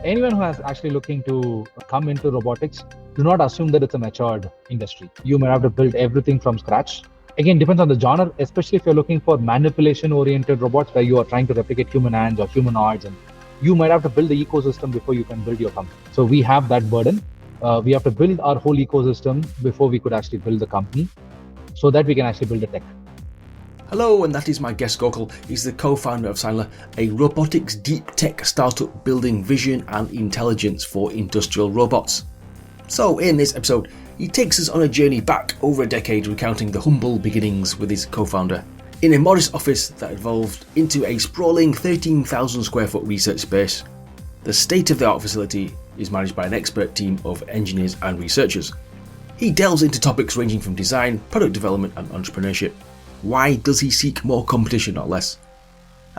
Anyone who is actually looking to come into robotics, do not assume that it's a matured industry. You might have to build everything from scratch. Again, depends on the genre, especially if you're looking for manipulation-oriented robots where you are trying to replicate human hands or humanoids, and you might have to build the ecosystem before you can build your company. So we have that burden. We have to build our whole ecosystem before we could actually build the company so that we can actually build a tech. Hello, and that is my guest Gokul. He's the co-founder of CynLr, a robotics deep tech startup building vision and intelligence for industrial robots. So in this episode, he takes us on a journey back over a decade, recounting the humble beginnings with his co-founder in a modest office that evolved into a sprawling 13,000 square foot research space. The state-of-the-art facility is managed by an expert team of engineers and researchers. He delves into topics ranging from design, product development and entrepreneurship. Why does he seek more competition, not less?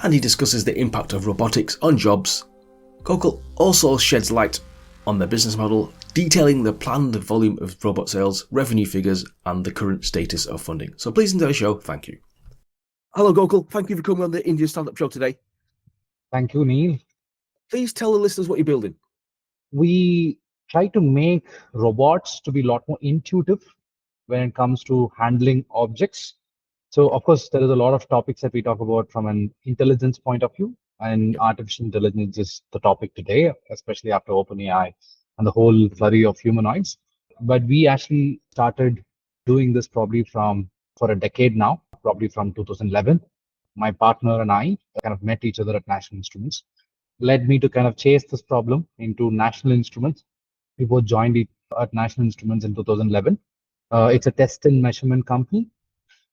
And he discusses the impact of robotics on jobs. Gokul also sheds light on the business model, detailing the planned volume of robot sales, revenue figures, and the current status of funding. So please enjoy the show. Thank you. Hello, Gokul. Thank you for coming on the India Startup Show today. Thank you, Neil. Please tell the listeners what you're building. We try to make robots to be a lot more intuitive when it comes to handling objects. So, of course, there is a lot of topics that we talk about from an intelligence point of view, and artificial intelligence is the topic today, especially after OpenAI and the whole flurry of humanoids. But we actually started doing this probably for a decade now, probably from 2011. My partner and I kind of met each other at National Instruments, led me to kind of chase this problem into National Instruments. We both joined it at National Instruments in 2011. It's a test and measurement company.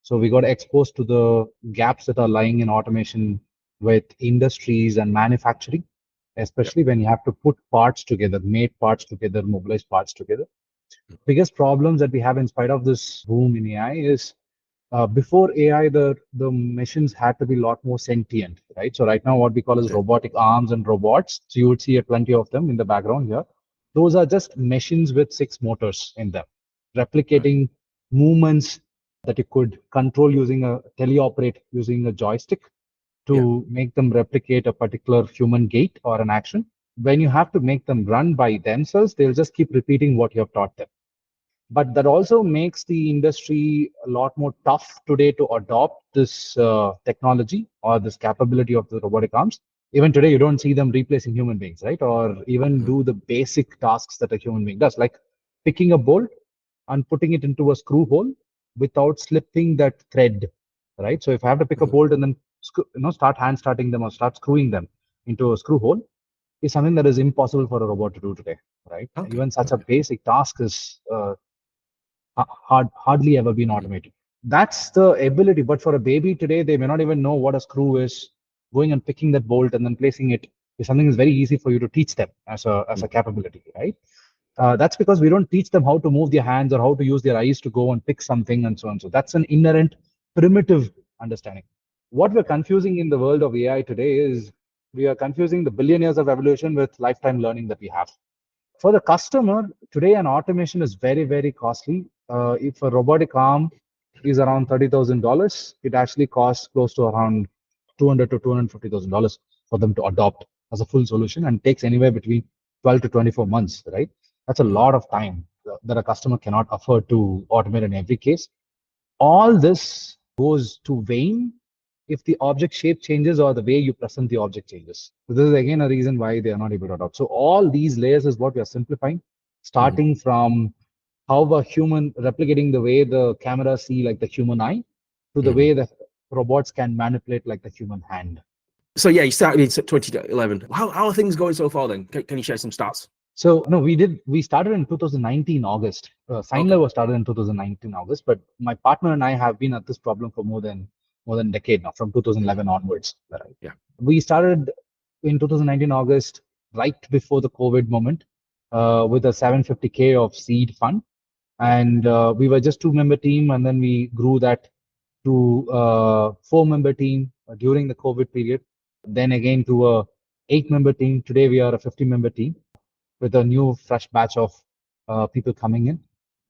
So we got exposed to the gaps that are lying in automation with industries and manufacturing, especially when you have to put parts together, make parts together, mobilize parts together. Biggest problems that we have in spite of this boom in AI is before AI, the machines had to be a lot more sentient, right? So right now, what we call is robotic arms and robots. So you would see 20 of them in the background here. Those are just machines with 6 motors in them, replicating movements that you could control using a teleoperate using a joystick to make them replicate a particular human gait or an action. When you have to make them run by themselves, they'll just keep repeating what you have taught them. But that also makes the industry a lot more tough today to adopt this technology or this capability of the robotic arms. Even today, you don't see them replacing human beings, right? Or even do the basic tasks that a human being does, like picking a bolt and putting it into a screw hole without slipping that thread, right? So if I have to pick a bolt and then start hand starting them or start screwing them into a screw hole, is something that is impossible for a robot to do today, right? Even such a basic task is hardly ever been automated. That's the ability. But for a baby today, they may not even know what a screw is. Going and picking that bolt and then placing it is something that's very easy for you to teach them as a capability, right? That's because we don't teach them how to move their hands or how to use their eyes to go and pick something and so on. So that's an inherent primitive understanding. What we're confusing in the world of AI today is we are confusing the billion years of evolution with lifetime learning that we have. For the customer, today an automation is very, very costly. If a robotic arm is around $30,000, it actually costs close to around $200,000 to $250,000 for them to adopt as a full solution, and takes anywhere between 12 to 24 months, right? That's a lot of time that a customer cannot afford to automate in every case. All this goes to vain if the object shape changes or the way you present the object changes. So this is again a reason why they are not able to adopt. So all these layers is what we are simplifying, starting from how a human replicating the way the camera see like the human eye to the way the robots can manipulate like the human hand. So yeah, you started in 2011. How are things going so far then? Can you share some stats? So no, we started in 2019 August. CynLr was started in 2019 August, but my partner and I have been at this problem for more than a decade now, from 2011 onwards. Right? Yeah. We started in 2019 August, right before the COVID moment, with a 750K of seed fund. And we were just 2-member team, and then we grew that to a 4-member team during the COVID period. Then again to a 8-member team. Today we are a 50-member team with a new fresh batch of people coming in.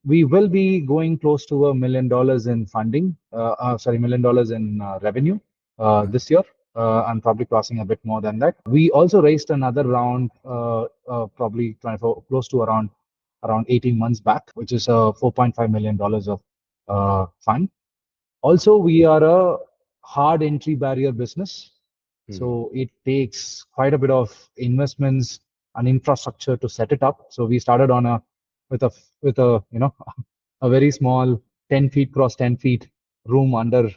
We will be going close to $1 million in funding, $1 million in revenue this year. and probably crossing a bit more than that. We also raised another round, probably 24, close to around 18 months back, which is $4.5 million of fund. Also, we are a hard entry barrier business. So it takes quite a bit of investments and infrastructure to set it up. So we started on a with a with a a very small 10 feet cross 10 feet room under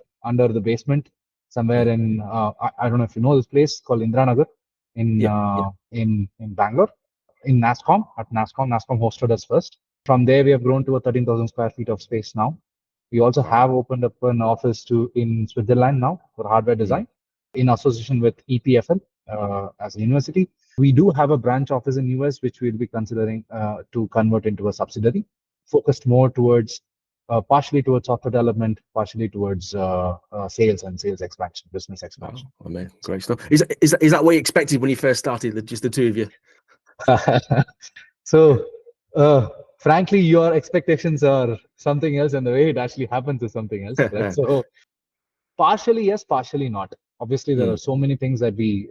the basement somewhere in I don't know if you know this place called Indranagar in Yeah, yeah. in Bangalore in NASCOM at NASCOM. NASCOM hosted us first. From there, we have grown to a 13,000 square feet of space now. We also Wow. have opened up an office in Switzerland now for hardware design in association with EPFL as a university. We do have a branch office in US, which we'll be considering to convert into a subsidiary, focused more towards partially towards software development, partially towards sales and sales expansion, business expansion. Wow, amazing, great stuff. Is that what you expected when you first started? Just the two of you? So, frankly, your expectations are something else, and the way it actually happens is something else, right? So, partially yes, partially not. Obviously, there are so many things that we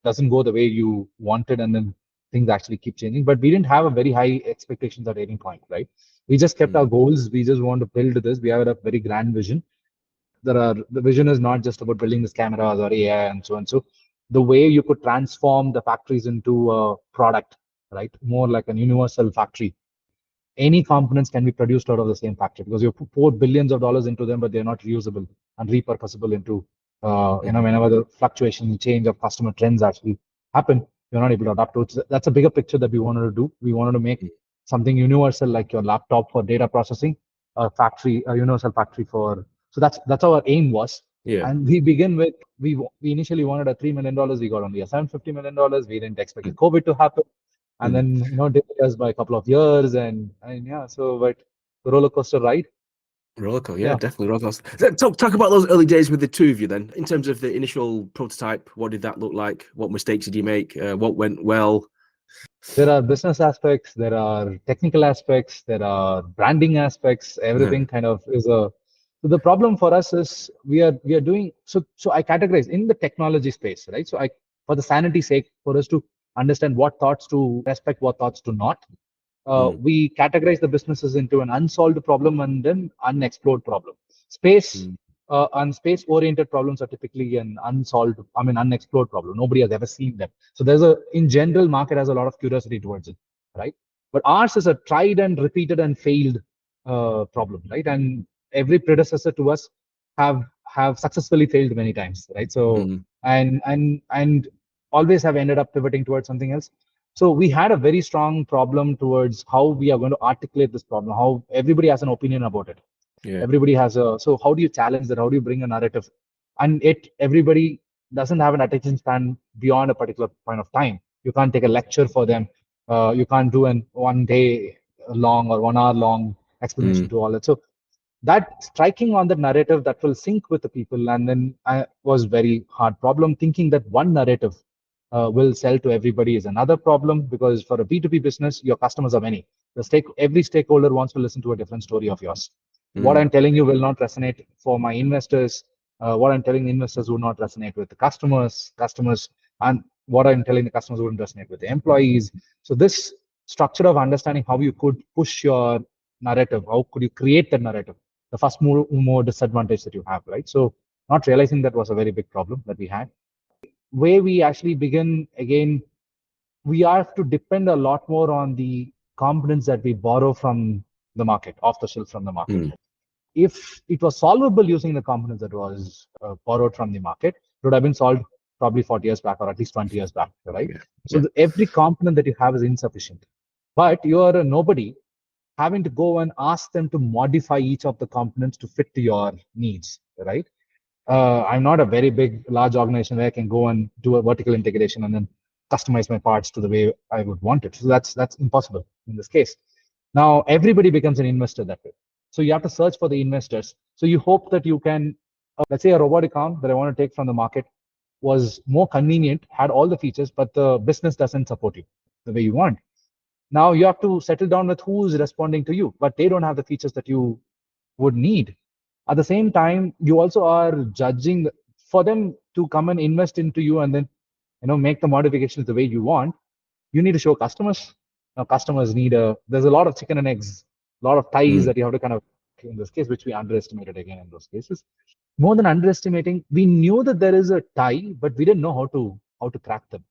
doesn't go the way you wanted, and then things actually keep changing. But we didn't have a very high expectations at any point, right? We just kept our goals. We just want to build this. We have a very grand vision. The vision is not just about building these cameras or AI and so on. So the way you could transform the factories into a product, right? More like an universal factory. Any components can be produced out of the same factory because you pour billions of dollars into them, but they're not reusable and repurposable into, whenever the fluctuation change of customer trends actually happen, you're not able to adapt to it. So that's a bigger picture that we wanted to do. We wanted to make something universal like your laptop for data processing, a universal factory for. So that's our aim was. Yeah. And we begin with we initially wanted a $3 million. We got only a $750 million. We didn't expect the COVID to happen, and then delayed us by a couple of years, and yeah. So, but the roller coaster ride. Roller coaster, yeah, definitely roller coaster. Talk about those early days with the two of you then. In terms of the initial prototype, what did that look like? What mistakes did you make? What went well? There are business aspects, there are technical aspects, there are branding aspects. Everything kind of is a. So the problem for us is we are doing so. So I categorize in the technology space, right? So for the sanity sake, for us to understand what thoughts to respect, what thoughts to not, we categorize the businesses into an unsolved problem and then unexplored problem. Space and space-oriented problems are typically unexplored problem. Nobody has ever seen them. So in general, market has a lot of curiosity towards it, right? But ours is a tried and repeated and failed problem, right? And every predecessor to us have successfully failed many times, right? So and always have ended up pivoting towards something else. So we had a very strong problem towards how we are going to articulate this problem, how everybody has an opinion about it. Yeah. Everybody has so how do you challenge that? How do you bring a narrative? And everybody doesn't have an attention span beyond a particular point of time. You can't take a lecture for them. You can't do an 1 day long or 1 hour long explanation to all that. So that striking on the narrative that will sync with the people, and then was very hard problem. Thinking that one narrative will sell to everybody is another problem, because for a B2B business, your customers are many. Every stakeholder wants to listen to a different story of yours. What I'm telling you will not resonate for my investors. What I'm telling investors would not resonate with the customers, and what I'm telling the customers wouldn't resonate with the employees. So this structure of understanding how you could push your narrative, how could you create that narrative, the first more disadvantage that you have, right? So not realizing that was a very big problem that we had. Where we actually begin again, we have to depend a lot more on the components that we borrow from the market, off the shelf from the market. If it was solvable using the components that was borrowed from the market, it would have been solved probably 40 years back or at least 20 years back, right? So every component that you have is insufficient. But you are a nobody having to go and ask them to modify each of the components to fit to your needs, right? I'm not a very large organization where I can go and do a vertical integration and then customize my parts to the way I would want it. So that's impossible in this case. Now everybody becomes an investor that way. So you have to search for the investors. So you hope that you can, let's say a robotic arm that I want to take from the market was more convenient, had all the features, but the business doesn't support you the way you want. Now you have to settle down with who is responding to you, but they don't have the features that you would need. At the same time, you also are judging for them to come and invest into you and then make the modifications the way you want, you need to show customers. Now customers need there's a lot of chicken and eggs, a lot of ties that you have to kind of, in this case, which we underestimated again in those cases. More than underestimating, we knew that there is a tie, but we didn't know how to crack them,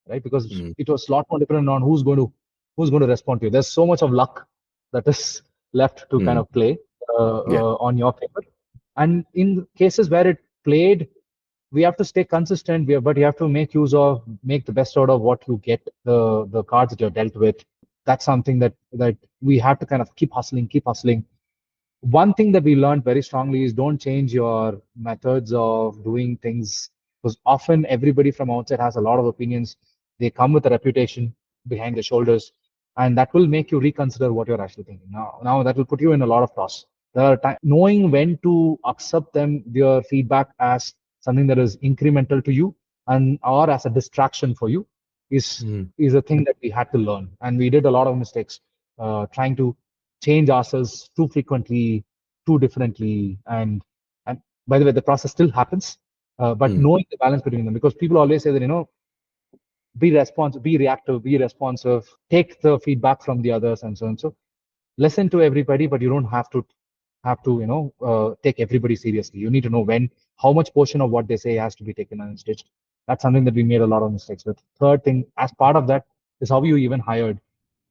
right? Because it was a lot more dependent on who's going to respond to you. There's so much of luck that is left to kind of play Yeah. on your favor. And in cases where it played, we have to stay consistent. But you have to make the best out of what you get, the cards that you're dealt with. That's something that we have to kind of keep hustling, keep hustling. One thing that we learned very strongly is don't change your methods of doing things, because often everybody from outside has a lot of opinions. They come with a reputation behind their shoulders, and that will make you reconsider what you're actually thinking. Now that will put you in a lot of toss. There are knowing when to accept their feedback as something that is incremental to you and or as a distraction for you is a thing that we had to learn, and we did a lot of mistakes trying to change ourselves too frequently, too differently, and by the way, the process still happens, but knowing the balance between them, because people always say that be responsive, be reactive, be responsive, take the feedback from the others, and so on. So listen to everybody, but you don't have to take everybody seriously. You need to know how much portion of what they say has to be taken and stitched. That's something that we made a lot of mistakes with. Third thing, as part of that, is how you even hired.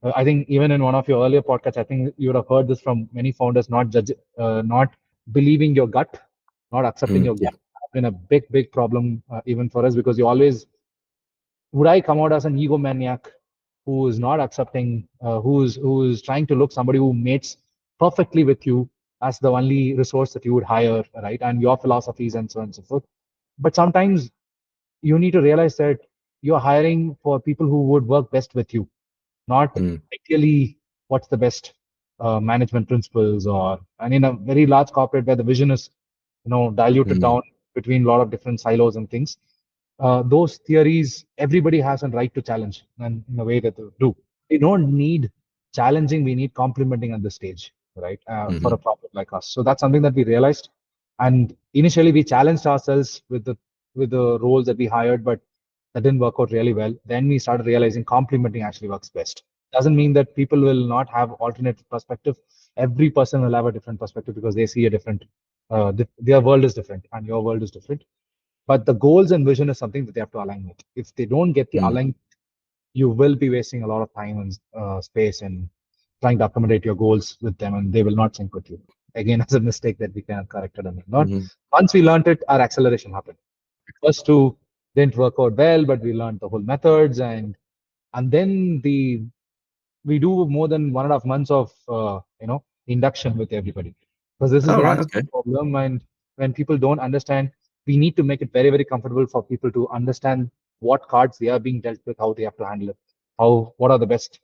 I think even in one of your earlier podcasts, I think you would have heard this from many founders: not believing your gut, not accepting your gut. It's been a big problem even for us, because you always would I come out as an egomaniac who is not accepting, who is trying to look somebody who mates perfectly with you as the only resource that you would hire, right? And your philosophies and so on and so forth. But sometimes you need to realize that you're hiring for people who would work best with you, not ideally what's the best management principles, and in a very large corporate where the vision is diluted down between a lot of different silos and things. Those theories, everybody has a right to challenge, and in a way that they do. We don't need challenging, we need complementing at this stage, right? For a problem like us. So that's something that we realized. And initially we challenged ourselves with the roles that we hired, but that didn't work out really well. Then we started realizing complementing actually works best. Doesn't mean that people will not have alternate perspective. Every person will have a different perspective because they see a different, their world is different and your world is different. But the goals and vision is something that they have to align with. If they don't get the align, you will be wasting a lot of time and space in trying to accommodate your goals with them, and they will not sync with you. Again, as a mistake that we can have corrected and not. Once we learned it, our acceleration happened. First two didn't work out well, but we learned the whole methods, and then we do more than 1.5 months of induction with everybody, because this is not just a problem. And when people don't understand, we need to make it very, very comfortable for people to understand what cards they are being dealt with, how they have to handle it, what are the best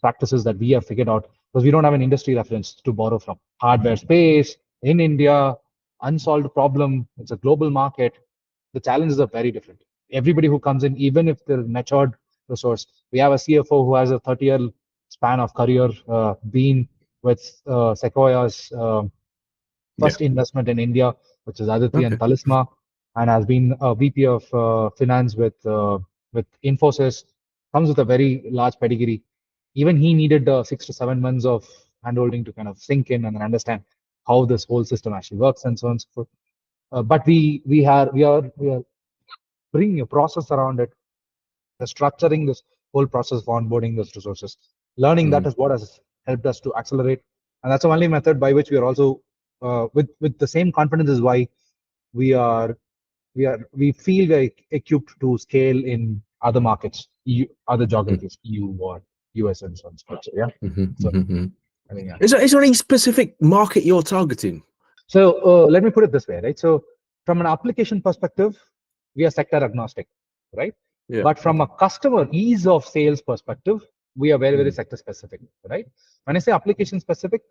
practices that we have figured out, because we don't have an industry reference to borrow from. Hardware space in India, unsolved problem. It's a global market. The challenges are very different. Everybody who comes in, even if they're matured resource, we have a CFO who has a 30-year span of career, been with Sequoia's first investment in India, which is Aditi and Talisma, and has been a VP of finance with Infosys. Comes with a very large pedigree. Even he needed 6 to 7 months of handholding to kind of sink in and understand how this whole system actually works and so on and so forth. But we are bringing a process around it, structuring this whole process of onboarding those resources. Learning that is what has helped us to accelerate, and that's the only method by which we are also with the same confidence is why we feel very equipped to scale in other markets, other geographies, EU or US and so on. So yeah. So, I mean, yeah. Is there any specific market you're targeting? So let me put it this way, right? So from an application perspective, we are sector agnostic, right? Yeah, but from a customer ease of sales perspective, we are very, very sector specific, right? When I say application specific,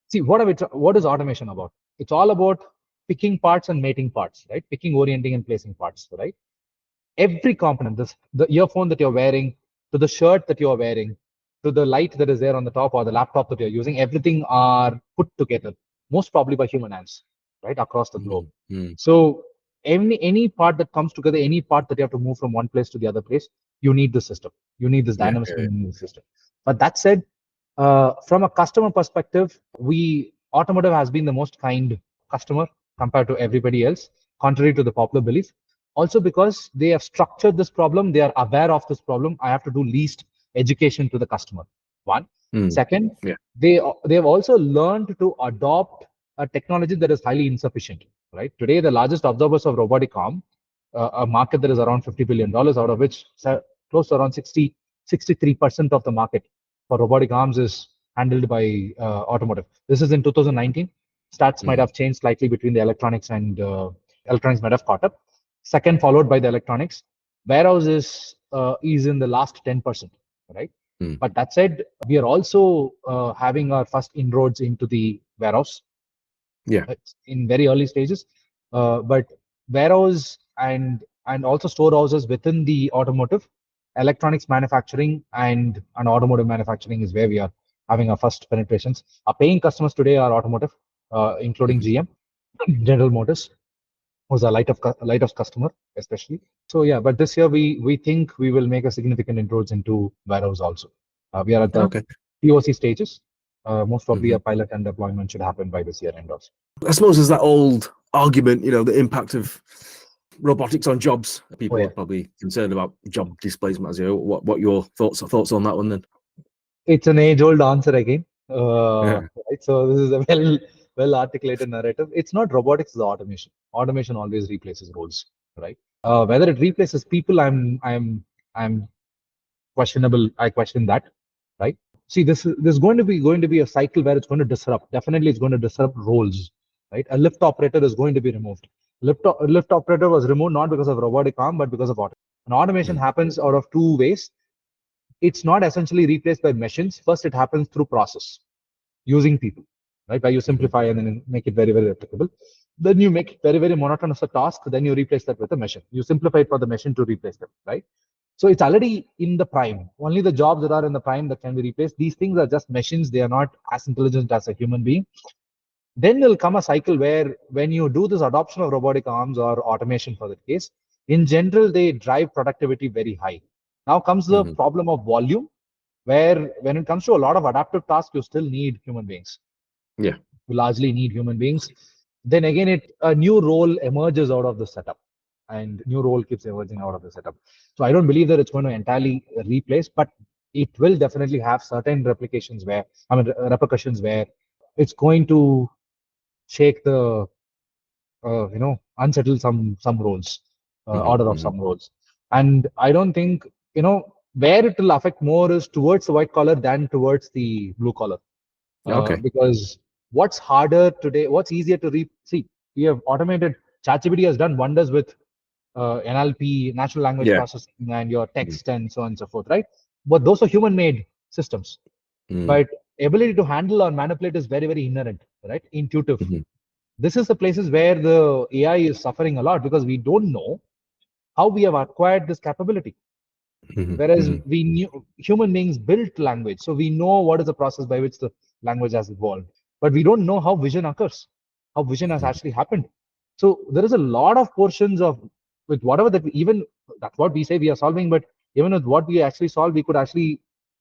see, what is automation about? It's all about picking parts and mating parts, right? Picking, orienting, and placing parts, right? Every component, the earphone that you're wearing, to the shirt that you're wearing, to the light that is there on the top, or the laptop that you're using, everything are put together, most probably by human hands, right, across the globe. So any part that comes together, any part that you have to move from one place to the other place, you need the system. You need this Yeah. dynamism in the system. But that said, from a customer perspective, automotive has been the most kind customer compared to everybody else, contrary to the popular belief. Also because they have structured this problem, they are aware of this problem. I have to do least education to the customer. One. Mm. Second, Yeah. they have also learned to adopt a technology that is highly insufficient. Right today, the largest absorbers of robotic arm, a market that is around $50 billion, out of which close to around 63% of the market for robotic arms is handled by automotive. This is in 2019. Stats might Mm. have changed slightly between the electronics and electronics might have caught up. Second, followed by the electronics. Warehouse is in the last 10%, right? Mm. But that said, we are also having our first inroads into the warehouse. Yeah. It's in very early stages, but warehouse and also storehouses within the automotive, electronics manufacturing and automotive manufacturing is where we are having our first penetrations. Our paying customers today are automotive, including Mhm. GM, General Motors, who's a light of customer especially. So yeah, but this year we think we will make a significant inroads into warehouse also. We are at the Okay. POC stages. Most probably Mhm. a pilot and deployment should happen by this year end also. I suppose there's that old argument, the impact of robotics on jobs. Oh, People are yeah. probably concerned about job displacement. As what your thoughts on that one then? It's an age-old answer again. Yeah. Right. So this is a well articulated narrative. It's not robotics, it's automation. Automation always replaces roles, right? Whether it replaces people, I'm questionable. I question that, right? See, this is going to be a cycle where it's going to disrupt. Definitely, it's going to disrupt roles, right? A lift operator is going to be removed. Lift operator was removed not because of robotic arm, but because of automation. And automation Mm. happens out of two ways. It's not essentially replaced by machines. First, it happens through process using people, right? Where you Mhm. simplify and then make it very, very applicable. Then you make it very, very monotonous a task. Then you replace that with a machine. You simplify it for the machine to replace them, right? So it's already in the prime. Only the jobs that are in the prime that can be replaced. These things are just machines. They are not as intelligent as a human being. Then there'll come a cycle where when you do this adoption of robotic arms or automation for that case, in general, they drive productivity very high. Now comes the Mhm. problem of volume, where when it comes to a lot of adaptive tasks, you still need human beings. Yeah. You largely need human beings. Then again, a new role emerges out of the setup, and new role keeps emerging out of the setup. So I don't believe that it's going to entirely replace, but it will definitely have certain repercussions where it's going to shake the unsettle some roles, Mhm. order of Mhm. some roles. And I don't think, where it will affect more is towards the white collar than towards the blue collar. Okay. Because what's harder today, what's easier to see, we have automated. ChatGPT has done wonders with NLP, natural language Yeah. processing, and your Mhm. text and so on and so forth, right? But those are human-made systems. Mm. But ability to handle or manipulate is very, very inherent, right? Intuitive. Mhm. This is the places where the AI is suffering a lot because we don't know how we have acquired this capability. Mhm. Whereas Mhm. we knew human beings built language, so we know what is the process by which the language has evolved, but we don't know how vision occurs, how vision has Mhm. actually happened. So there is a lot of portions of with whatever that even that's what we say we are solving, but even with what we actually solve, we could actually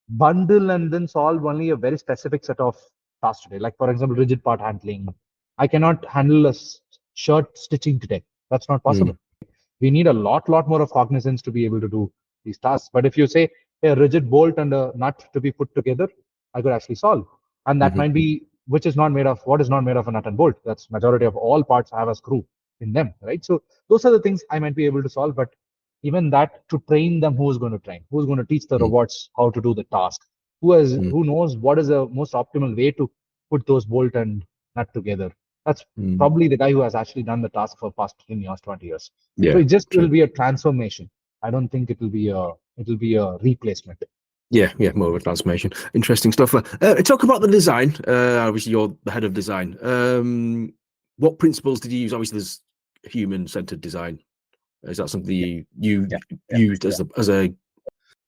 bundle and then solve only a very specific set of tasks today. Like for example, rigid part handling. I cannot handle shirt stitching today. That's not Mm. possible. We need a lot more of cognizance to be able to do these tasks. But if you say a rigid bolt and a nut to be put together, I could actually solve. And that Mhm. might be which is not made of what is not made of a nut and bolt. That's majority of all parts have a screw in them, right? So those are the things I might be able to solve. But even that, to train them, who's going to train? Who's going to teach the Mm. robots how to do the task? Mm. Who knows what is the most optimal way to put those bolt and nut together? That's Mm. probably the guy who has actually done the task for past 10 years, 20 years. So Yeah. it just will True. be a transformation. I don't think it'll be a replacement. Yeah, yeah, more of a transformation. Interesting stuff. Talk about the design. Obviously, you're the head of design. What principles did you use? Obviously, there's human-centered design. Is that something you Yeah, yeah, used yeah. as a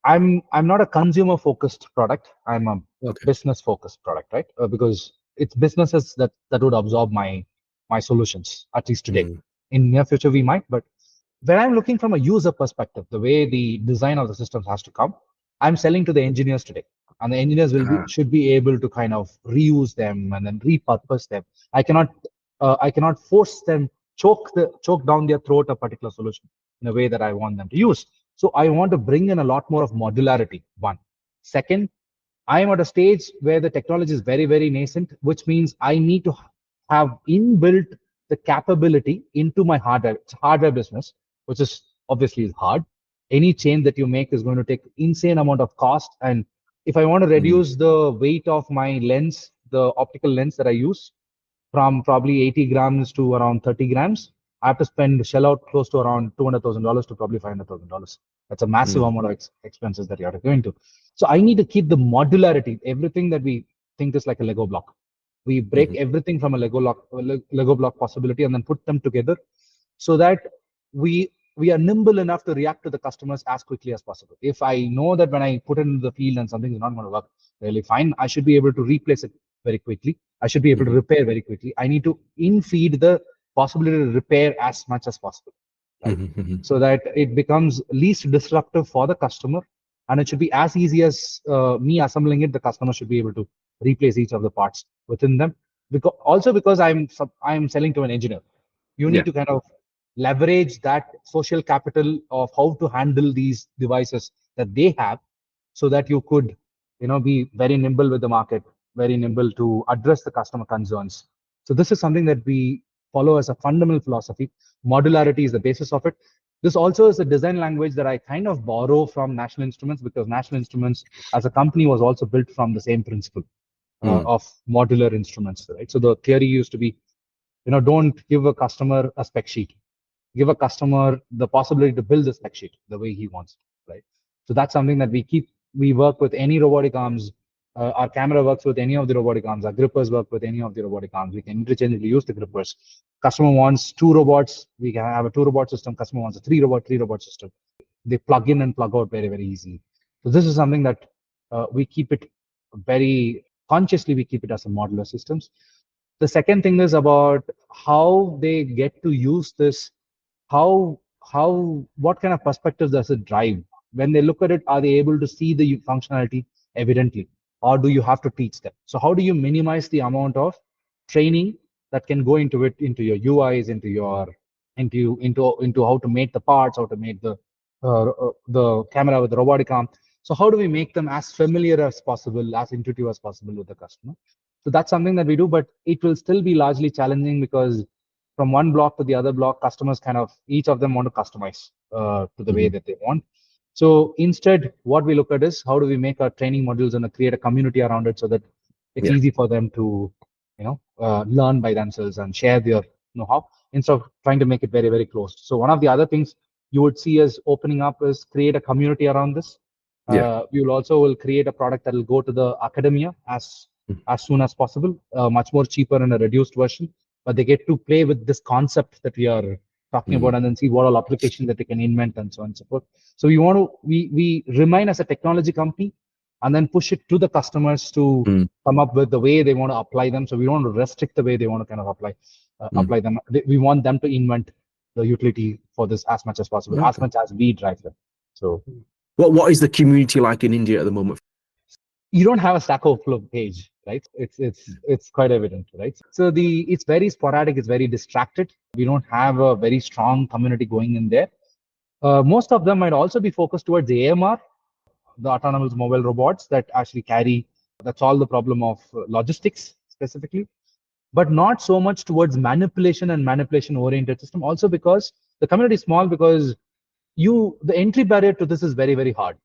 I'm not a consumer focused product. I'm a okay? business focused product, right? Because it's businesses that would absorb my solutions, at least today. Mm. In near future, we might, but when I'm looking from a user perspective, the way the design of the systems has to come, I'm selling to the engineers today, and the engineers should be able to kind of reuse them and then repurpose them. I cannot force them, choke down their throat a particular solution in a way that I want them to use. So I want to bring in a lot more of modularity. One, second, I am at a stage where the technology is very, very nascent, which means I need to have inbuilt the capability into my hardware. It's a hardware business, which is obviously hard. Any change that you make is going to take insane amount of cost. And if I want to reduce the weight of my lens, the optical lens that I use, from probably 80 grams to around 30 grams, I have to shell out close to around $200,000 to probably $500,000. That's a massive amount of expenses that you have to go into. So I need to keep the modularity. Everything that we think is like a Lego block, we break everything from a Lego block possibility and then put them together, so that we are nimble enough to react to the customers as quickly as possible. If I know that when I put it into the field and something is not going to work really fine, I should be able to replace it very quickly. I should be able to repair very quickly. I need to infeed the possibility to repair as much as possible, right? So that it becomes least disruptive for the customer, and it should be as easy as me assembling it. The customer should be able to replace each of the parts within them. Because I'm selling to an engineer, you need to kind of leverage that social capital of how to handle these devices that they have, so that you could be very nimble with the market, very nimble to address the customer concerns. So this is something that we follow as a fundamental philosophy. Modularity is the basis of it. This also is a design language that I kind of borrow from National Instruments, because National Instruments as a company was also built from the same principle of modular instruments, right? So the theory used to be, don't give a customer a spec sheet, give a customer the possibility to build the spec sheet the way he wants it, right? So that's something that we work with any robotic arms. Our camera works with any of the robotic arms. Our grippers work with any of the robotic arms. We can interchangeably use the grippers. Customer wants 2 robots, we can have a 2 robot system. Customer wants a 3 robot system. They plug in and plug out very, very easily. So this is something that we keep it very consciously, we keep it as a modular systems. The second thing is about how they get to use this. What kind of perspectives does it drive? When they look at it, are they able to see the functionality evidently, or do you have to teach them? So how do you minimize the amount of training that can go into it, into your UIs, into how to make the parts, how to make the camera with the robotic arm? So how do we make them as familiar as possible, as intuitive as possible with the customer? So that's something that we do, but it will still be largely challenging, because from one block to the other block, customers each of them want to customize to the way that they want. So instead, what we look at is how do we make our training modules and create a community around it, so that it's easy for them to, learn by themselves and share their know-how, instead of trying to make it very, very closed. So one of the other things you would see us opening up is create a community around this. We will create a product that will go to the academia as soon as possible, much more cheaper in a reduced version, but they get to play with this concept that we are talking about, and then see what all applications that they can invent and so on and so forth. So we remain as a technology company, and then push it to the customers to come up with the way they want to apply them. So we don't want to restrict the way they want to kind of apply them. We want them to invent the utility for this as much as possible, as much as we drive them. So what is the community like in India at the moment? You don't have a Stack Overflow page, right? It's quite evident, right? So it's very sporadic, it's very distracted. We don't have a very strong community going in there. Most of them might also be focused towards AMR, the autonomous mobile robots that actually that solve the problem of logistics specifically, but not so much towards manipulation and manipulation oriented system. Also because the community is small, because the entry barrier to this is very, very hard.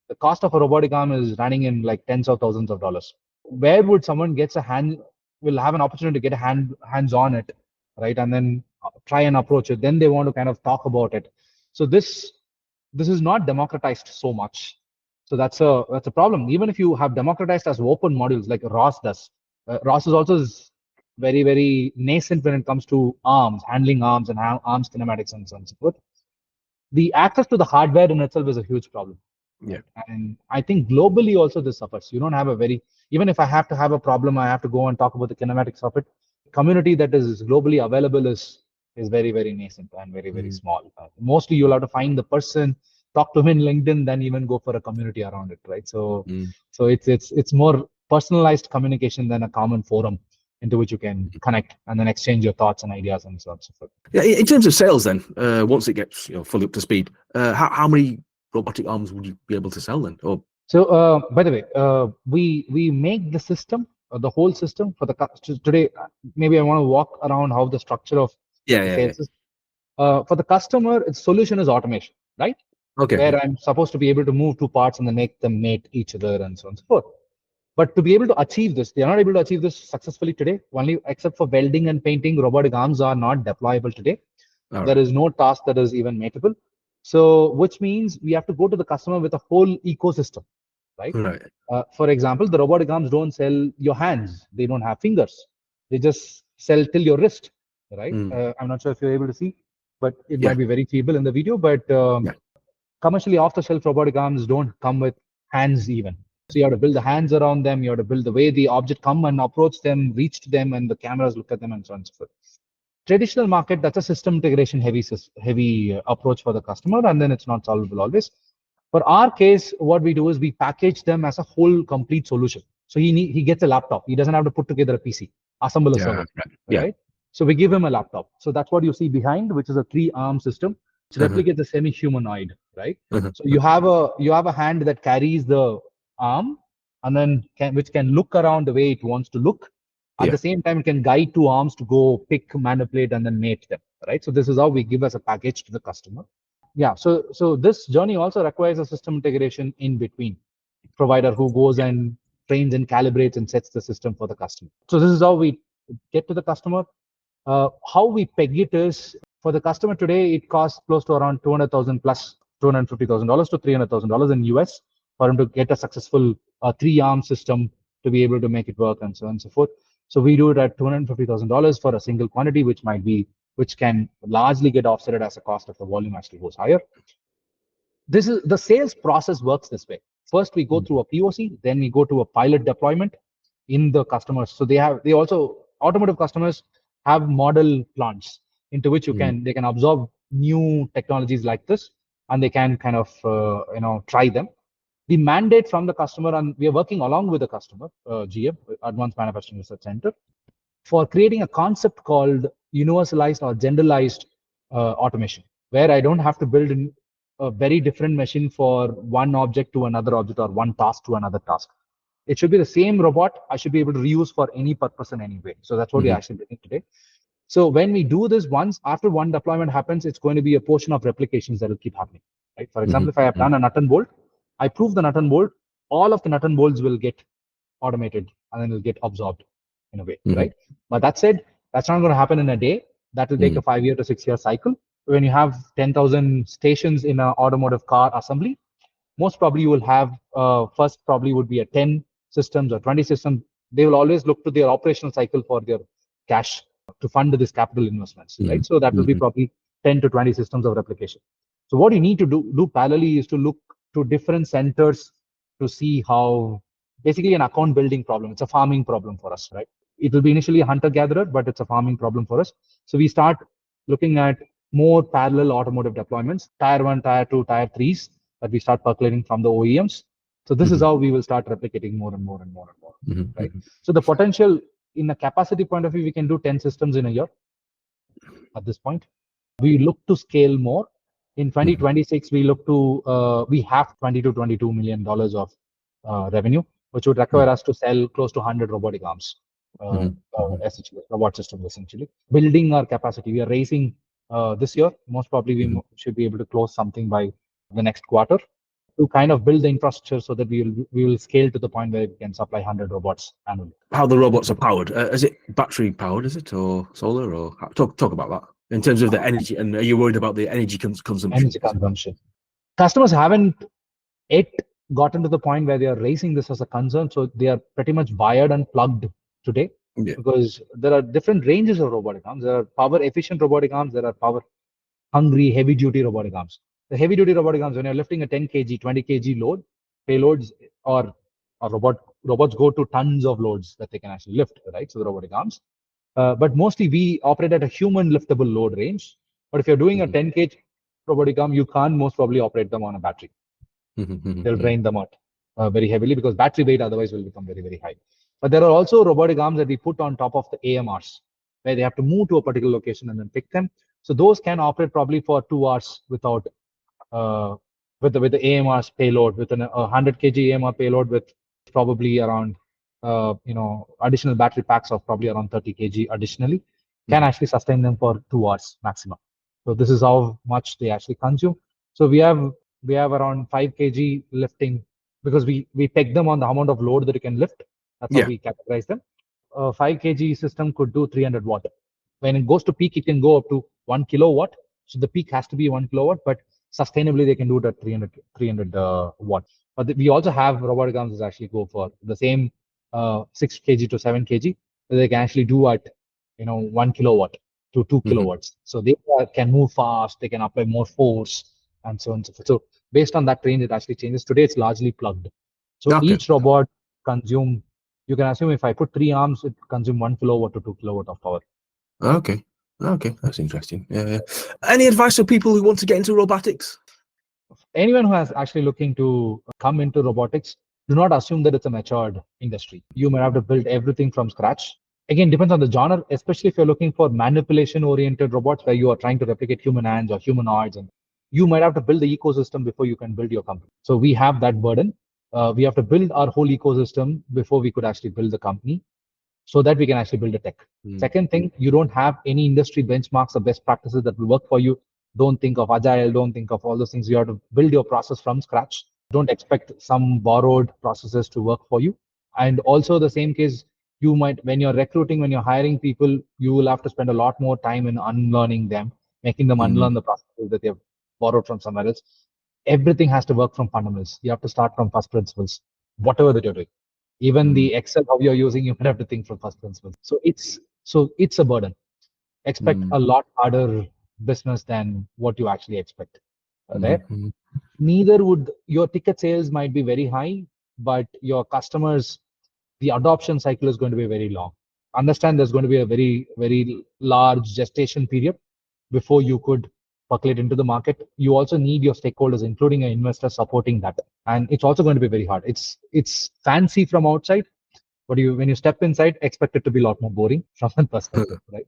The cost of a robotic arm is running in like tens of thousands of dollars. Where would someone will have an opportunity to get hands on it, right? And then try and approach it. Then they want to kind of talk about it. So this is not democratized so much. So that's a problem. Even if you have democratized as open modules like ROS does, ROS is also very, very nascent when it comes to arms, handling arms and arms kinematics and so on and so forth. The access to the hardware in itself is a huge problem. And I think globally also this suffers. You don't have even if I have to have a problem, I have to go and talk about the kinematics of it. Community that is globally available is is very, very nascent and very, very small. Mostly you'll have to find the person, talk to him in LinkedIn, then even go for a community around it, right? So it's more personalized communication than a common forum into which you can connect and then exchange your thoughts and ideas and so on and so forth. Yeah, in terms of sales, then once it gets fully up to speed, how many robotic arms would you be able to sell then? Or so by the way, we make the system, the whole system for the today. Maybe I want to walk around how the structure of the sales is. For the customer, its solution is automation, right? Okay. Where I'm supposed to be able to move two parts and then make them mate each other and so on and so forth. But to be able to achieve this, they are not able to achieve this successfully today. Only except for welding and painting, robotic arms are not deployable today. There is no task that is even mateable. So, which means we have to go to the customer with a whole ecosystem, right? For example, the robotic arms don't sell your hands. They don't have fingers. They just sell till your wrist, right? I'm not sure if you're able to see, but it might be very feeble in the video. But commercially off-the-shelf robotic arms don't come with hands even. So you have to build the hands around them. You have to build the way the object come and approach them, reach to them, and the cameras look at them, and so on and so forth. Traditional market, that's a system integration heavy approach for the customer, and then it's not solvable always. For our case, what we do is we package them as a whole complete solution. So he gets a laptop. He doesn't have to put together a PC, assemble a server, right? So we give him a laptop. So that's what you see behind, which is a 3-arm system, which replicates a semi-humanoid, right? So you have a hand that carries the arm, and then which can look around the way it wants to look. At the same time, it can guide 2 arms to go pick, manipulate, and then mate them, right? So this is how we give as a package to the customer. Yeah, so this journey also requires a system integration in between provider who goes and trains and calibrates and sets the system for the customer. So this is how we get to the customer. How we peg it is, for the customer today, it costs close to around 200,000 plus $250,000 to $300,000 in US for him to get a successful 3-arm system to be able to make it work and so on and so forth. So we do it at $250,000 for a single quantity, which can largely get offset as a cost if the volume actually goes higher. This is the sales process works this way. First, we go through a POC, then we go to a pilot deployment in the customers. So they also automotive customers have model plants into which they can absorb new technologies like this, and they can kind of try them. The mandate from the customer, and we are working along with the customer, GM, Advanced Manufacturing Research Center, for creating a concept called universalized or generalized automation, where I don't have to build a very different machine for one object to another object or one task to another task. It should be the same robot I should be able to reuse for any purpose in any way. So that's what we're actually doing today. So when we do this once, after one deployment happens, it's going to be a portion of replications that will keep happening. Right? For example, if I have done a nut and bolt, I prove the nut and bolt, all of the nut and bolts will get automated and then will get absorbed in a way, right? But that said, that's not going to happen in a day. That will take a 5-year to 6-year cycle. When you have 10,000 stations in an automotive car assembly, most probably you will have first probably would be a 10 systems or 20 systems. They will always look to their operational cycle for their cash to fund this capital investments, right? So that will be probably 10 to 20 systems of replication. So what you need to do parallelly is to look to different centers to see how, basically an account building problem. It's a farming problem for us, right? It will be initially a hunter-gatherer, but it's a farming problem for us. So we start looking at more parallel automotive deployments, tier 1, tier 2, tier 3s, that we start percolating from the OEMs. So this is how we will start replicating more and more and more and more, right? So the potential in a capacity point of view, we can do 10 systems in a year at this point. We look to scale more. In 2026, we look to, we have $20 to $22 million of revenue, which would require us to sell close to 100 robotic arms, essentially, robot systems, essentially. Building our capacity, we are raising this year. Most probably, we should be able to close something by the next quarter to kind of build the infrastructure so that we will scale to the point where we can supply 100 robots annually. How the robots are powered? Is it battery powered? Is it or solar? Or talk about that in terms of the energy. And are you worried about the energy consumption? Energy consumption. Customers haven't yet gotten to the point where they are raising this as a concern, so they are pretty much wired and plugged today. Because there are different ranges of robotic arms. There are power efficient robotic arms. There are power hungry heavy duty robotic arms. The heavy duty robotic arms, when you're lifting a 10 kg, 20 kg load, payloads or robots go to tons of loads that they can actually lift, right? So the robotic arms. But mostly we operate at a human liftable load range. But if you're doing a Mhm. 10 kg robotic arm, you can't most probably operate them on a battery. Mhm. They'll Mhm. drain them out very heavily because battery weight otherwise will become very, very high. But there are also robotic arms that we put on top of the AMRs where they have to move to a particular location and then pick them. So those can operate probably for 2 hours without uh, with the AMR's payload, with a 100 kg AMR payload with probably around additional battery packs of probably around 30 kg additionally, can Mhm. actually sustain them for 2 hours maximum. So this is how much they actually consume. So we have around 5 kg lifting because we peg them on the amount of load that you can lift. That's how Yeah. we categorize them. A 5 kg system could do 300 watt. When it goes to peak, it can go up to 1 kilowatt. So the peak has to be 1 kilowatt, but sustainably they can do it at 300 watt. But we also have robotic arms that actually go for the same 6 kg to 7 kg. They can actually do at 1 kilowatt to two Mhm. kilowatts. So they can move fast. They can apply more force and so on and so forth. So based on that range, it actually changes. Today it's largely plugged. So Okay. each robot consume. You can assume if I put 3 arms, it consume 1 kilowatt to 2 kilowatt of power. Okay. Okay. That's interesting. Yeah. Yeah. Any advice for people who want to get into robotics? Anyone who has actually looking to come into robotics, do not assume that it's a matured industry. You might have to build everything from scratch. Again, depends on the genre, especially if you're looking for manipulation oriented robots where you are trying to replicate human hands or humanoids, and you might have to build the ecosystem before you can build your company. So we have that burden. We have to build our whole ecosystem before we could actually build the company, so that we can actually build a tech. Mm. Second thing, you don't have any industry benchmarks or best practices that will work for you. Don't think of agile, don't think of all those things. You have to build your process from scratch. Don't expect some borrowed processes to work for you. And also the same case, you might, when you're recruiting, when you're hiring people, you will have to spend a lot more time in unlearning them, making them Mhm. unlearn the processes that they've borrowed from somewhere else. Everything has to work from fundamentals. You have to start from first principles, whatever that you're doing. Even Mm. the Excel how you're using, you might have to think from first principles. So it's a burden. Expect Mm. a lot harder business than what you actually expect. There, Mhm. neither would your ticket sales might be very high, but your customers, the adoption cycle is going to be very long. Understand there's going to be a very, very large gestation period before you could percolate into the market. You also need your stakeholders, including your investors, supporting that. And it's also going to be very hard. It's fancy from outside, but when you step inside, expect it to be a lot more boring from that perspective, right?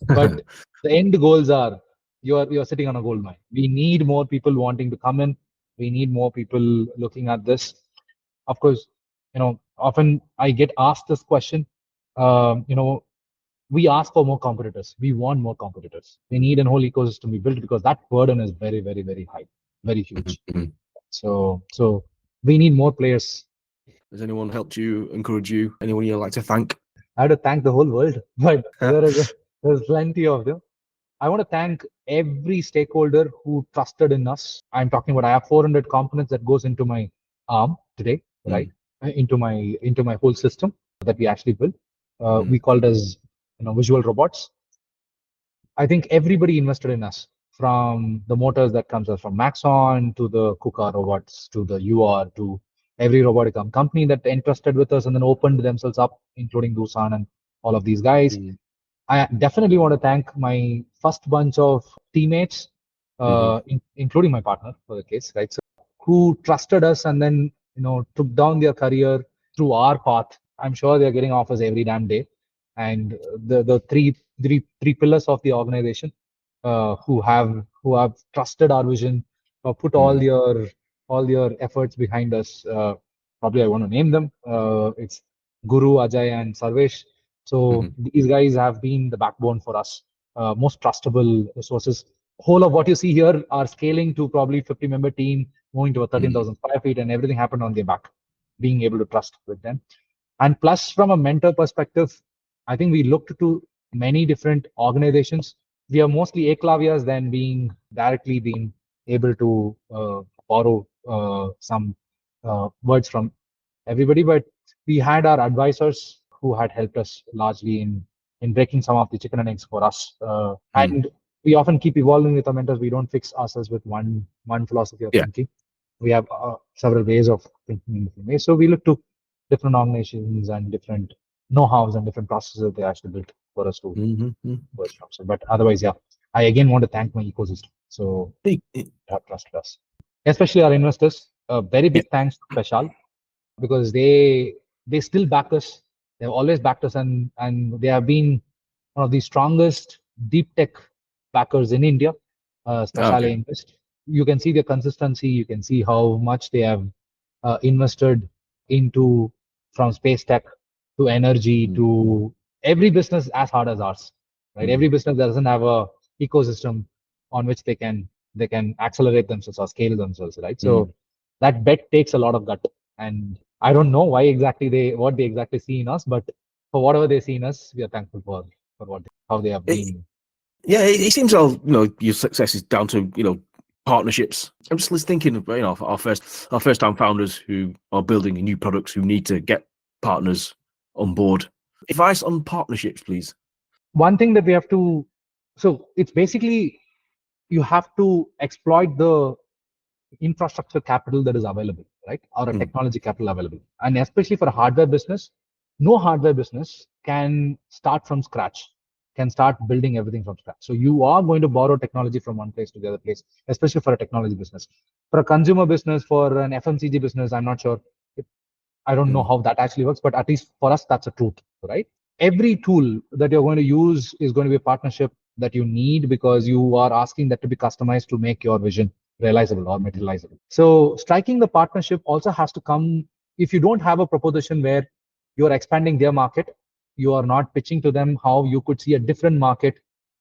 But the end goals are you're sitting on a gold mine. We need more people wanting to come in. We need more people looking at this. Of course, often I get asked this question. Um, you know, we ask for more competitors. We want more competitors. We need a whole ecosystem we built because that burden is very, very, very high, very huge. Mhm. So we need more players. Has anyone helped you, encourage you? Anyone you'd like to thank? I have to thank the whole world, but there's plenty of them. I want to thank every stakeholder who trusted in us. I'm talking about I have 400 components that goes into my arm today, right? Mm. Into my whole system that we actually built. We Mm. call it as visual robots. I think everybody invested in us, from the motors that comes us from Maxon to the KUKA robots to the UR to every robotic company that entrusted with us and then opened themselves up, including Dusan and all of these guys. Mm. I definitely want to thank my first bunch of teammates, Mhm. including my partner for the case, right? So who trusted us and then took down their career through our path. I'm sure they're getting offers every damn day, and the three pillars of the organization who have trusted our vision, put Mm. all your efforts behind us. Probably I want to name them. It's Guru, Ajay, and Sarvesh. So Mhm. these guys have been the backbone for us, most trustable resources. Whole of what you see here are scaling to probably 50-member team, moving to a Mm. 13,000 square feet, and everything happened on their back. Being able to trust with them, and plus from a mentor perspective, I think we looked to many different organizations. We are mostly eclavias than being able to borrow some words from everybody, but we had our advisors who had helped us largely in breaking some of the chicken and eggs for us. Mm. And we often keep evolving with our mentors. We don't fix ourselves with one philosophy of Yeah. thinking. We have several ways of thinking in different ways. So we look to different organizations and different know-hows and different processes they actually built. for us to Mm-hmm. work from. So, but otherwise, yeah, I again want to thank my ecosystem. So have trusted us, especially our investors. A very Yeah. big thanks to Peshal, because they still back us. They've always backed us, and they have been one of the strongest deep tech backers in India, especially Okay. Invest. You can see the consistency. You can see how much they have invested into, from space tech to energy Mm-hmm. to every business as hard as ours, right? Every business that doesn't have a ecosystem on which they can accelerate themselves or scale themselves, right? Mm-hmm. So that bet takes a lot of gut, and I don't know why exactly what they exactly see in us, but for whatever they see in us, we are thankful for how they have been. Yeah, it seems all your success is down to partnerships. I'm just thinking of our first time founders who are building new products who need to get partners on board. Advice on partnerships, please. One thing that we have to, so it's basically you have to exploit the infrastructure capital that is available, right? Or a Mm, technology capital available. And especially for a hardware business, no hardware business can start from scratch, can start building everything from scratch. So you are going to borrow technology from one place to the other place, especially for a technology business. For a consumer business, for an FMCG business, I'm not sure. I don't know mm, how that actually works, but at least for us, that's a truth, right? Every tool that you're going to use is going to be a partnership that you need, because you are asking that to be customized to make your vision realizable or materializable. So striking the partnership also has to come, if you don't have a proposition where you're expanding their market, you are not pitching to them how you could see a different market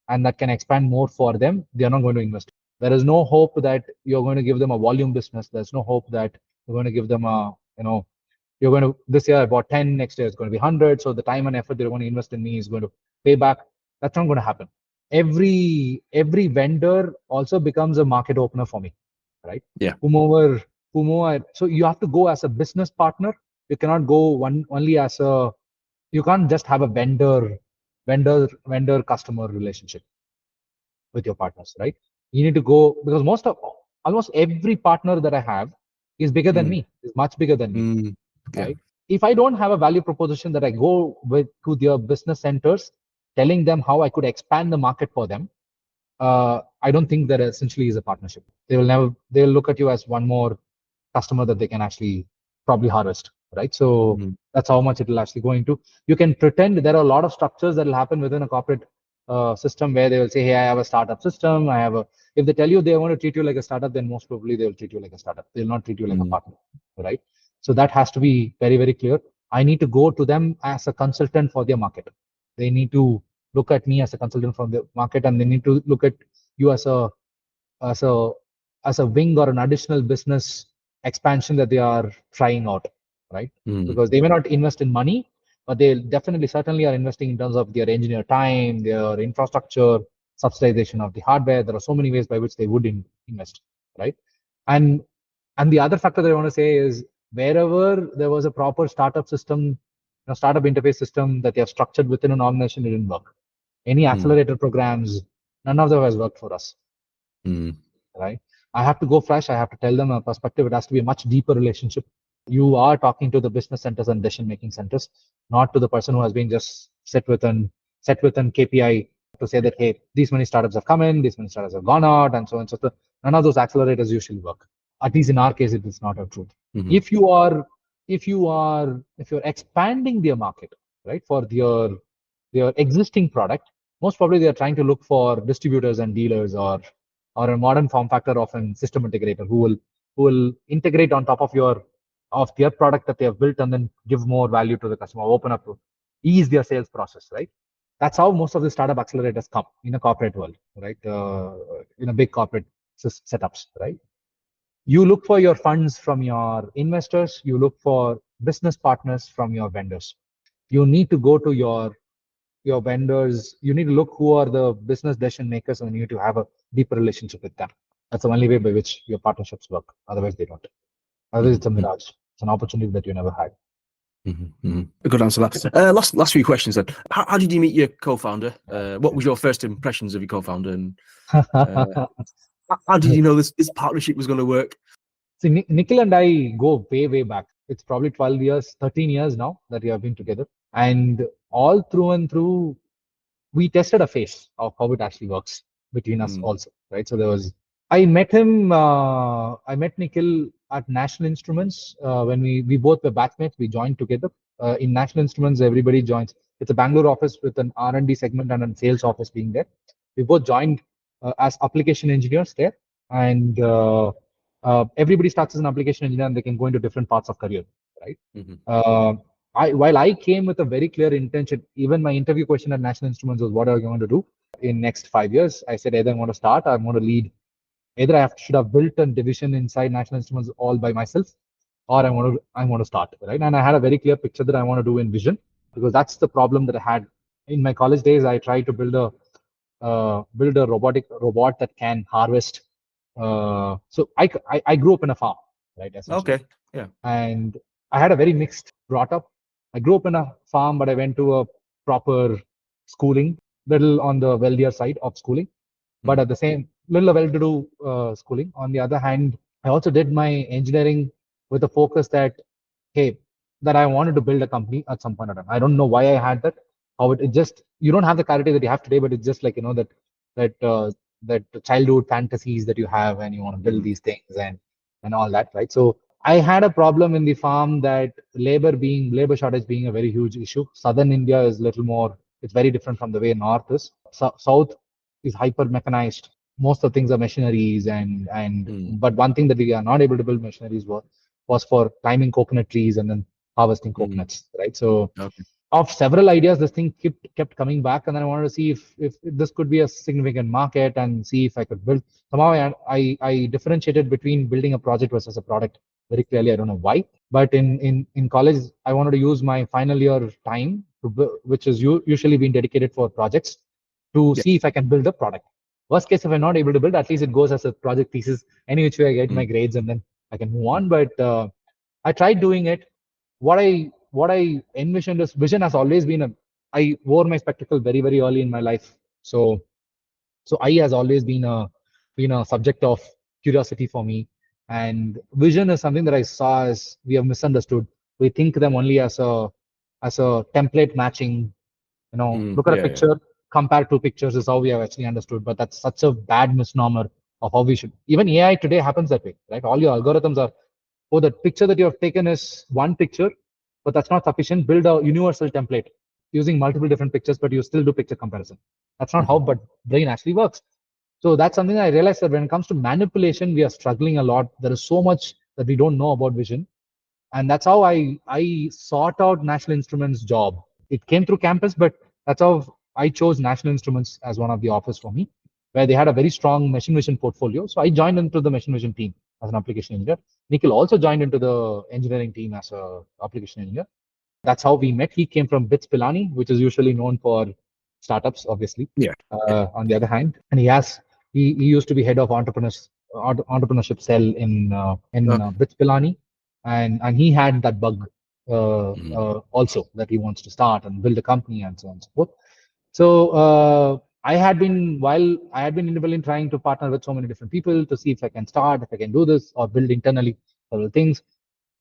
and that can expand more for them, they are not going to invest. There is no hope that you're going to give them a volume business. There's no hope that you're going to give them a, you're going to, this year I bought 10, next year it's going to be 100. So the time and effort they're going to invest in me is going to pay back. That's not going to happen. Every vendor also becomes a market opener for me, right? yeah. Whomever, so you have to go as a business partner. You cannot go only as a, you can't just have a vendor customer relationship with your partners, right? You need to go, because almost every partner that I have is bigger than Mm, me, is much bigger than me, mm, yeah. right? If I don't have a value proposition that I go with to their business centers, telling them how I could expand the market for them, I don't think that essentially is a partnership. They will look at you as one more customer that they can actually probably harvest, right? So Mm, that's how much it will actually go into. You can pretend there are a lot of structures that will happen within a corporate system where they will say, hey, I have a startup system. If they tell you they want to treat you like a startup, then most probably they will treat you like a startup. They'll not treat you like a mm, partner, right? So that has to be very, very clear. I need to go to them as a consultant for their market. They need to look at me as a consultant from the market, and they need to look at you as a as a wing or an additional business expansion that they are trying out, right? mm, Because they may not invest in money, but they definitely certainly are investing in terms of their engineer time, their infrastructure, subsidization of the hardware. There are so many ways by which they would invest, right? And and the other factor that I want to say is, wherever there was a proper startup system, startup interface system that they have structured within an organization, it didn't work. Any mm, accelerator programs, none of them has worked for us, mm, right? I have to go fresh. I have to tell them a perspective. It has to be a much deeper relationship. You are talking to the business centers and decision making centers, not to the person who has been just set with an KPI to say that, hey, these many startups have come in, these many startups have gone out, and so on. So none of those accelerators usually work. At least in our case, it is not a truth. mm, If you are if you're expanding their market, right, for their existing product, most probably they are trying to look for distributors and dealers, or a modern form factor of an system integrator who will integrate on top of their product that they have built, and then give more value to the customer, open up, to ease their sales process, right? That's how most of the startup accelerators come in a corporate world, right? In a big corporate setups, right? You look for your funds from your investors, you look for business partners from your vendors. You need to go to your vendors, you need to look who are the business decision makers, and you need to have a deeper relationship with them. That's the only way by which your partnerships work. Otherwise, they don't. Otherwise, mm, it's a mm, mirage. It's an opportunity that you never had. A good answer. That last few questions then. How did you meet your co-founder? What was your first impressions of your co-founder, and uh, how did you know this partnership was going to work? See, Nikhil and I go way, way back. It's probably 12 years, 13 years now that we have been together. And all through and through, we tested a phase of how it actually works between us Mm. also, right? So there was, I met him, I met Nikhil at National Instruments when we both were batchmates. We joined together. In National Instruments, everybody joins. It's a Bangalore office with an R&D segment and a sales office being there. We both joined as application engineers there, and everybody starts as an application engineer, and they can go into different parts of career, right? Mhm. Uh, while I came with a very clear intention, even my interview question at National Instruments was, "What are you going to do in next 5 years?" I said, either I'm going to start, or I'm going to lead. Either should have built a division inside National Instruments all by myself, or I want to start, right? And I had a very clear picture that I want to do in vision, because that's the problem that I had in my college days. I tried to build a robotic robot that can harvest. So I grew up in a farm, right, essentially, Okay. Yeah. and I had a very mixed brought up. I grew up in a farm, but I went to a proper schooling, little on the wealthier side of schooling, but Mm. at the same little well-to-do schooling. On the other hand, I also did my engineering with a focus that, hey, that I wanted to build a company at some point in time. I don't know why I had that. How it just, you don't have the clarity that you have today, but it's just like, that childhood fantasies that you have, and you want to build Mm. these things and all that, right? So I had a problem in the farm that labor shortage being a very huge issue. Southern India is little more, it's very different from the way North is. South is hyper mechanized. Most of the things are machineries, and Mm. but one thing that we are not able to build machineries was for climbing coconut trees and then harvesting Mm. coconuts, right? So Okay. of several ideas, this thing kept coming back, and then I wanted to see if this could be a significant market and see if I could build. Somehow I differentiated between building a project versus a product very clearly. I don't know why, but in college I wanted to use my final year time which is usually been dedicated for projects, to Yeah. see if I can build a product. Worst case, if I'm not able to build, at least it goes as a project thesis. Any which way I get my Mm. grades, and then I can move Mm. on. But I tried doing it. What I envisioned is, vision has always been a. I wore my spectacle very early in my life, so I has always been a subject of curiosity for me, and vision is something that I saw as we have misunderstood. We think them only as a template matching. Mm. Look at a Yeah. Yeah. picture, compare two pictures is how we have actually understood. But that's such a bad misnomer of how we should. Even AI today happens that way, right? All your algorithms are, oh, that picture that you have taken is one picture, but that's not sufficient. Build a universal template using multiple different pictures, but you still do picture comparison. That's not how Mhm. but brain actually works. So that's something I realized, that when it comes to manipulation, we are struggling a lot. There is so much that we don't know about vision, and that's how I sought out National Instruments job. It came through campus, but that's how I chose National Instruments as one of the offers for me, where they had a very strong machine vision portfolio. So I joined into the machine vision team as an application engineer. Nikhil also joined into the engineering team as a application engineer. That's how we met. He came from Bits Pilani, which is usually known for startups, obviously. Yeah. Yeah. On the other hand, and he used to be head of entrepreneurship cell in Okay. Bits Pilani, and he had that bug Mhm. also, that he wants to start and build a company and so on and so forth. So while I had been independently trying to partner with so many different people to see if I can start, if I can do this, or build internally several things.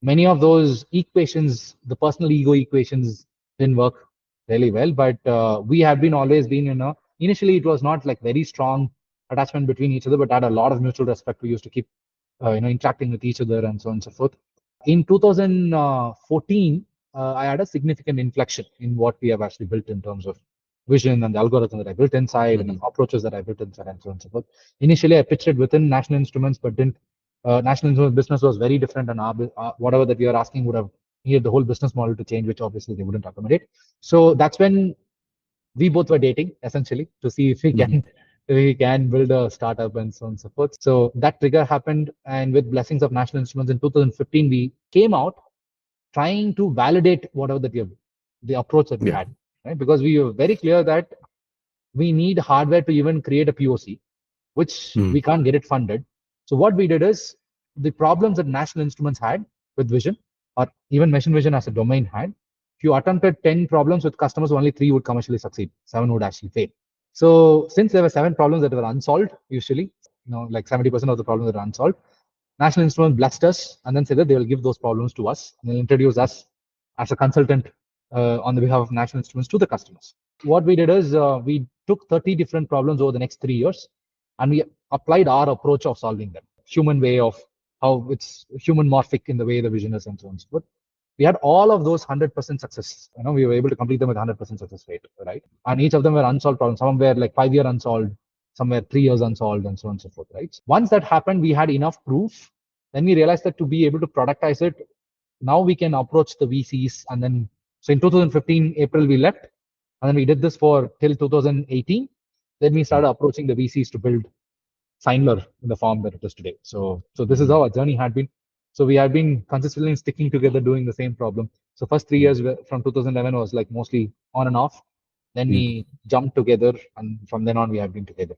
Many of those equations, the personal ego equations, didn't work really well. But we have been always been, initially it was not like very strong attachment between each other, but had a lot of mutual respect. We used to keep, interacting with each other and so on and so forth. In 2014, I had a significant inflection in what we have actually built in terms of vision and the algorithm that I built inside and the Mhm. approaches that I built inside and so on and so forth. Initially, I pitched it within National Instruments, but didn't. National Instruments business was very different, and whatever that we are asking would have needed the whole business model to change, which obviously they wouldn't accommodate. So that's when we both were dating, essentially, to see if we Mhm. can build a startup and so on and so forth. So that trigger happened, and with blessings of National Instruments in 2015, we came out trying to validate whatever the approach that we Yeah. had, right? Because we were very clear that we need hardware to even create a POC, which Mm. we can't get it funded. So what we did is, the problems that National Instruments had with vision, or even machine vision as a domain had, if you attempted 10 problems with customers, only 3 would commercially succeed. 7 would actually fail. So since there were 7 problems that were unsolved, usually, like 70% of the problems that are unsolved, National Instruments blessed us and then said that they will give those problems to us and they'll introduce us as a consultant on the behalf of National Instruments to the customers. What we did is we took 30 different problems over the next 3 years, and we applied our approach of solving them. Human way of how it's human morphic in the way the vision is and so on and so forth. We had all of those 100% success. We were able to complete them with 100% success rate, right? And each of them were unsolved problems. Some were like 5 year unsolved, some were 3 years unsolved, and so on and so forth, right? Once that happened, we had enough proof. Then we realized that to be able to productize it, now we can approach the VCs. And then, so in 2015, April, we left. And then we did this for till 2018. Then we started approaching the VCs to build CynLr in the form that it is today. So this is how our journey had been. So we have been consistently sticking together doing the same problem. So first 3 years from 2011 was like mostly on and off. Then we jumped together, and from then on we have been together.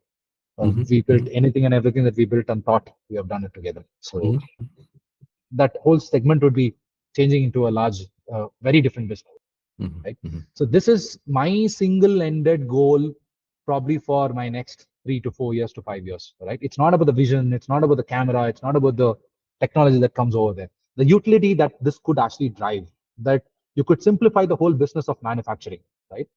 We built anything and everything that we built and thought, we have done it together. So that whole segment would be changing into a large, very different business. Right? So this is my single-ended goal, probably for my next 3 to 4 years to 5 years. Right? It's not about the vision. It's not about the camera. It's not about the technology that comes over there. The utility that this could actually drive, that you could simplify the whole business of manufacturing. Right?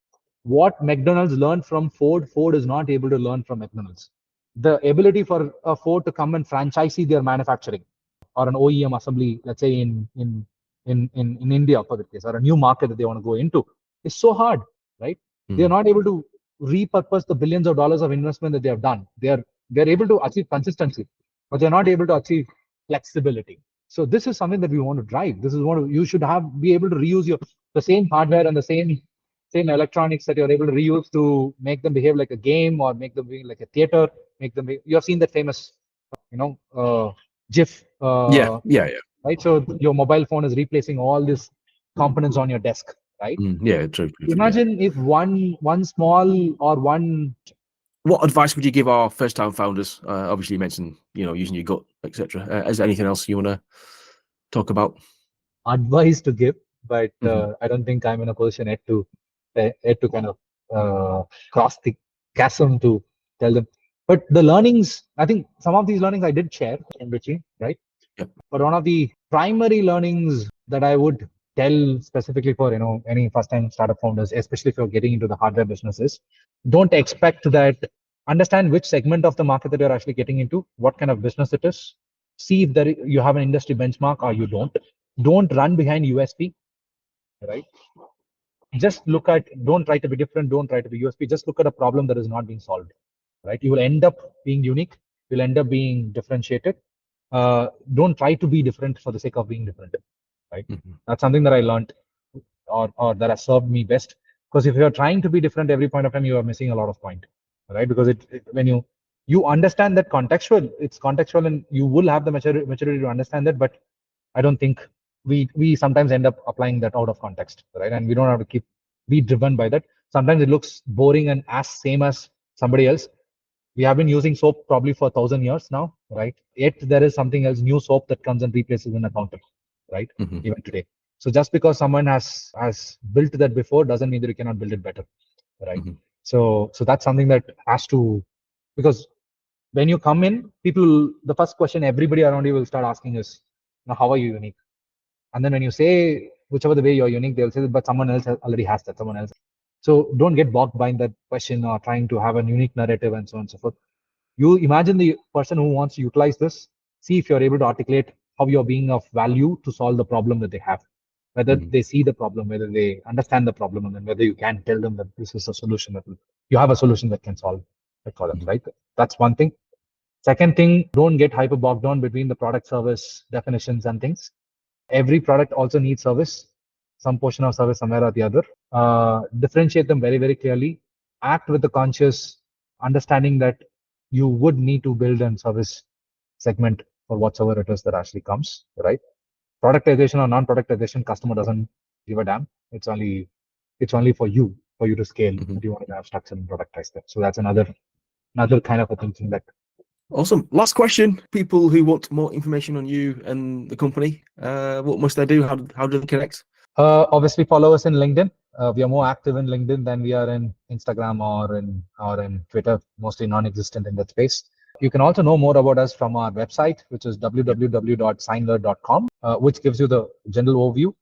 What McDonald's learned from Ford, Ford is not able to learn from McDonald's. The ability for a Ford to come and franchisee their manufacturing, or an OEM assembly, let's say in India for the case, or a new market that they want to go into, is so hard, right? They are not able to repurpose the billions of dollars of investment that they have done. They're able to achieve consistency, but they're not able to achieve flexibility. So this is something that we want to drive. This is what you should be able to reuse the same hardware and the same electronics that you're able to reuse to make them behave like a game, or make them behave like a theater. You have seen that famous, GIF. Yeah. Right. So your mobile phone is replacing all these components on your desk. Right. Yeah. True. Imagine if one small or one. What advice would you give our first-time founders? Obviously, you mentioned using your gut, etc. Is there anything else you want to talk about? Advice to give, but I don't think I'm in a position yet to kind of cross the chasm to tell them. But the learnings, I think some of these learnings I did share in between, right? Yep. But one of the primary learnings that I would tell specifically for any first-time startup founders, especially if you're getting into the hardware businesses, don't expect that. Understand which segment of the market that you're actually getting into, what kind of business it is. See if you have an industry benchmark or you don't. Don't run behind USP, right? Just look at, don't try to be different, don't try to be USP, just look at a problem that is not being solved, right? You will end up being unique, you'll end up being differentiated. Don't try to be different for the sake of being different, right? That's something that I learned, or that has served me best. Because if you're trying to be different every point of time, you are missing a lot of point, right? Because when you understand that it's contextual, and you will have the maturity to understand that, but I don't think we sometimes end up applying that out of context, right? And we don't have to be driven by that. Sometimes it looks boring and same as somebody else. We have been using soap probably for 1,000 years now, right? Yet there is something else, new soap, that comes and replaces an accountant, right? Even today. So just because someone has built that before doesn't mean that you cannot build it better, right? So that's something that has to, because when you come in, the first question everybody around you will start asking is, how are you unique? And then when you say whichever the way you're unique, they'll say, but someone else already has that, someone else. So don't get bogged by that question or trying to have a unique narrative and so on and so forth. You imagine the person who wants to utilize this, see if you're able to articulate how you're being of value to solve the problem that they have, whether they see the problem, whether they understand the problem, and then whether you can tell them that this is a solution you have a solution that can solve that problem, right? That's one thing. Second thing, don't get hyper bogged down between the product service definitions and things. Every product also needs service, some portion of service somewhere or the other. Differentiate them very, very clearly. Act with the conscious understanding that you would need to build and service segment for whatsoever it is that actually comes, right? Productization or non-productization, customer doesn't give a damn. It's only for you to scale. That you want to have structure and productize that. So that's another kind of a thinking that. Awesome. Last question. People who want more information on you and the company, what must they do? How do they connect? Obviously, follow us in LinkedIn. We are more active in LinkedIn than we are in Instagram or in Twitter, mostly non-existent in that space. You can also know more about us from our website, which is www.cynlr.com, which gives you the general overview.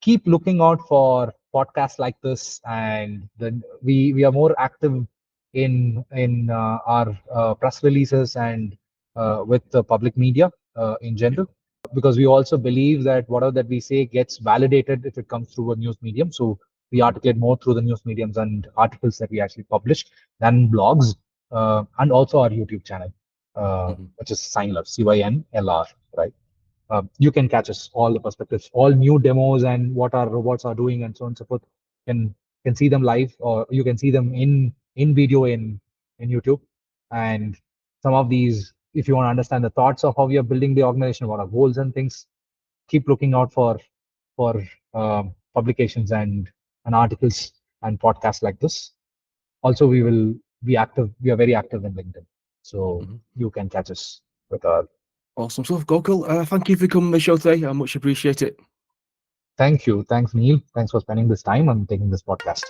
Keep looking out for podcasts like this, and then we are more active in our press releases and with the public media in general, because we also believe that whatever that we say gets validated if it comes through a news medium. So we articulate more through the news mediums and articles that we actually publish than blogs, and also our YouTube channel, Mhm. which is CynLr, CYNLR, right? You can catch us all the perspectives, all new demos, and what our robots are doing, and so on and so forth. Can can see them live, or you can see them in video in YouTube. And some of these, if you want to understand the thoughts of how we are building the organization, what our goals and things, keep looking out for publications and articles and podcasts like this. Also, we will be active. We are very active in LinkedIn, so Mhm. you can catch us with our. Awesome stuff, Gokul. Thank you for coming on the show today. I much appreciate it. Thank you. Thanks, Neil. Thanks for spending this time and taking this podcast.